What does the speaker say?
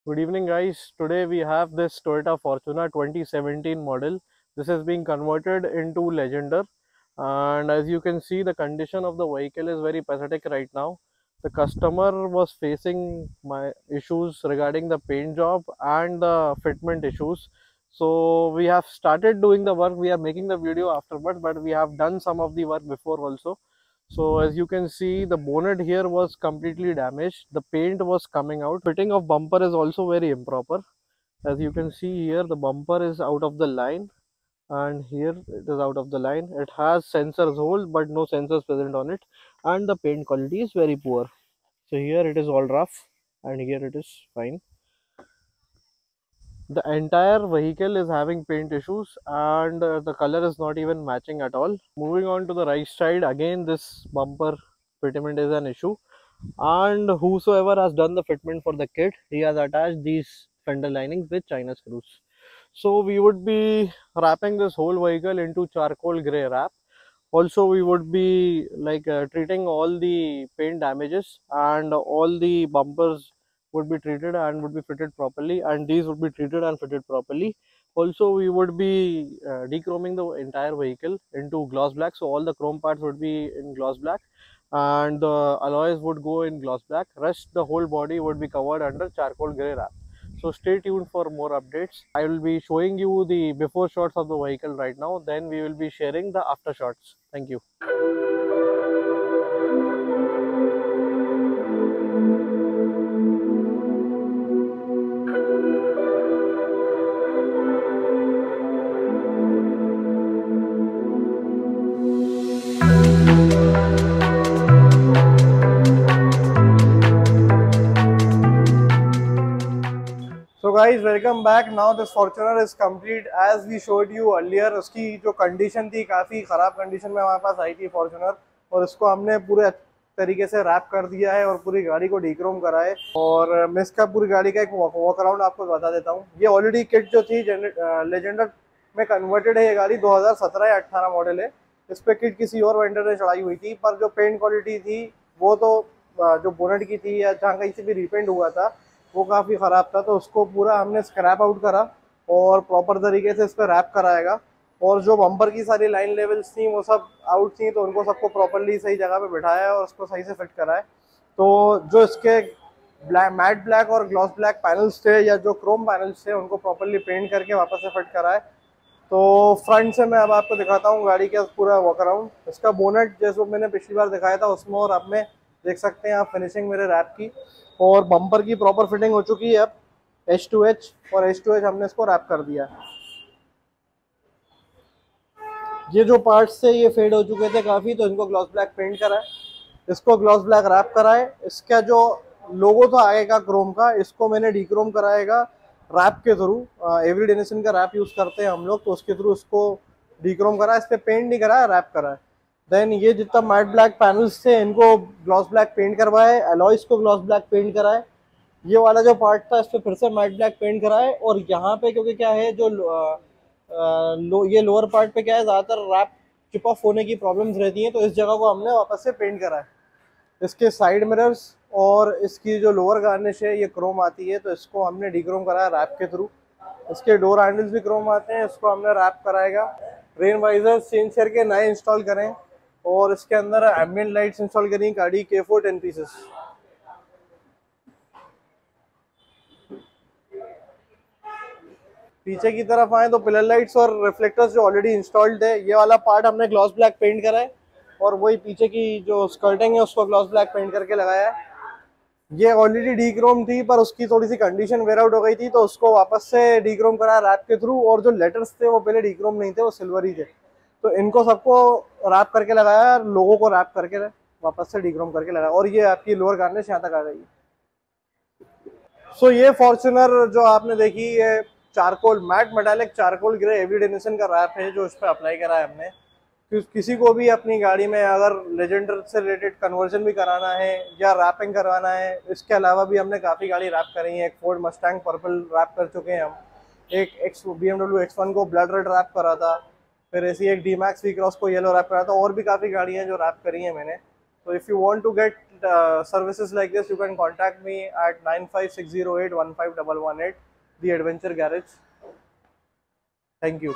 Good evening, guys. Today we have this Toyota Fortuner 2017 model. This is being converted into Legender, and as you can see, the condition of the vehicle is very pathetic right now. The customer was facing my issues regarding the paint job and the fitment issues. So we have started doing the work. We are making the video afterwards, but we have done some of the work before also. So as you can see, the bonnet here was completely damaged. The paint was coming out. Fitting of bumper is also very improper. As you can see here, the bumper is out of the line, and here it is out of the line. It has sensors hold but no sensors present on it, and the paint quality is very poor. So here it is all rough, and here it is fine. The entire vehicle is having paint issues, and the color is not even matching at all. Moving on to the right side, again this bumper fitment is an issue, and whosoever has done the fitment for the kit, he has attached these fender linings with China screws. So we would be wrapping this whole vehicle into charcoal gray wrap. Also we would be treating all the paint damages, and all the bumpers would be treated and would be fitted properly, and these would be treated and fitted properly. Also we would be dechroming the entire vehicle into gloss black, so all the chrome parts would be in gloss black, and the alloys would go in gloss black. Rest the whole body would be covered under charcoal gray wrap. So stay tuned for more updates. I will be showing you the before shots of the vehicle right now, then we will be sharing the after shots. Thank you. So guys, welcome back. Now this Fortuner is complete as we showed you earlier. उसकी जो condition थी काफ़ी ख़राब condition में हमारे पास आई थी Fortuner, और इसको हमने पूरे तरीके से रैप कर दिया है और पूरी गाड़ी को डीक्रोम करा है। और मैं इसका पूरी गाड़ी का एक वॉक अराउंड आपको बता देता हूँ। ये ऑलरेडी किट जो थी लेजेंडर में कन्वर्टेड है। ये गाड़ी 2017 या 18 मॉडल है। इस पर किट किसी और वेंडर ने चढ़ाई हुई थी, पर जो पेंट क्वालिटी थी वो तो जो बोनेट की थी या जहाँ कहीं से भी रिपेंट हुआ था वो काफ़ी ख़राब था। तो उसको पूरा हमने स्क्रैप आउट करा और प्रॉपर तरीके से इस पर रैप कराएगा। और जो बम्पर की सारी लाइन लेवल्स थी वो सब आउट थी, तो उनको सबको प्रॉपरली सही जगह पे बिठाया और उसको सही से फिट कराए। तो जो इसके मैट ब्लैक और ग्लॉस ब्लैक पैनल्स थे या जो क्रोम पैनल्स थे उनको प्रॉपरली पेंट करके वापस से फिट कराए। तो फ्रंट से मैं अब आपको दिखाता हूँ गाड़ी का पूरा वॉक अराउंड। इसका बोनेट जैसे मैंने पिछली बार दिखाया था उसमें और अब में देख सकते हैं आप फिनिशिंग मेरे रैप की, और बम्पर की प्रॉपर फिटिंग हो चुकी है। अब H2H और H2H हमने इसको रैप कर दिया। ये जो पार्ट्स थे ये फेड हो चुके थे काफ़ी, तो इनको ग्लॉस ब्लैक पेंट कराए, इसको ग्लॉस ब्लैक रैप कराए। इसका जो लोगो था आगे का क्रोम का, इसको मैंने डीक्रोम कराएगा रैप के थ्रू। एवरी डेनिसन का रैप यूज़ करते हैं हम लोग, तो उसके थ्रू इसको डीक्रोम करा। इस पर पेंट नहीं कराया, रैप कराए। देन ये जितना मैट ब्लैक पैनल्स थे इनको ग्लॉस ब्लैक पेंट करवाए, अलॉयज को ग्लॉस ब्लैक पेंट कराए। ये वाला जो पार्ट था इस पर फिर से मैट ब्लैक पेंट कराए। और यहाँ पे क्योंकि क्या है जो ये लोअर पार्ट पे क्या है ज़्यादातर रैप चिप ऑफ होने की प्रॉब्लम्स रहती हैं, तो इस जगह को हमने वापस से पेंट करा है। इसके साइड मिरर्स और इसकी जो लोअर गार्निश है ये क्रोम आती है, तो इसको हमने डीक्रोम कराया रैप के थ्रू। इसके डोर हैंडल्स भी क्रोम आते हैं, इसको हमने रैप कराएगा। रेन वाइजर्स चेंज करके नए इंस्टॉल करें, और इसके अंदर एम्बिएंट लाइट्स इंस्टॉल करी गाड़ी K4 10 पीसेस। पीछे की तरफ आए तो पिलर लाइट्स और रिफ्लेक्टर्स जो ऑलरेडी इंस्टॉल्ड है, ये वाला पार्ट हमने ग्लॉस ब्लैक पेंट करा है, और वही पीछे की जो स्कर्टिंग है उसको ग्लॉस ब्लैक पेंट करके लगाया है। ये ऑलरेडी डीक्रोम थी पर उसकी थोड़ी सी कंडीशन वेयर आउट हो गई थी, तो उसको वापस से डीक्रोम करा रैप के थ्रू। और जो लेटर्स थे वो पहले डीक्रोम नहीं थे, वो सिल्वर ही थे, तो इनको सबको रैप करके लगाया, लोगों को रैप करके वापस से डीक्रोम करके लगाया। और ये आपकी लोअर गार्निश यहाँ तक आ गई। सो ये फॉर्च्यूनर जो आपने देखी ये charcoal matte metallic charcoal grey Avery Dennison का रैप है जो इस पर अप्लाई करा है हमने। किसी को भी अपनी गाड़ी में अगर लेजेंडर से रिलेटेड कन्वर्जन भी कराना है या रैपिंग करवाना है, इसके अलावा भी हमने काफ़ी गाड़ी रैप करी है। एक फोर्ड मस्टैंग पर्पल रैप कर चुके हैं हम, एक BMW X1 को ब्लड रेड रैप करा था, फिर ऐसी एक D-Max V-Cross को येलो रैप करा था, और भी काफ़ी गाड़ियाँ जो रैप करी हैं मैंने। So if you want to get services like this, you can contact me at 95608 15118, the Adventure Garage. Thank you.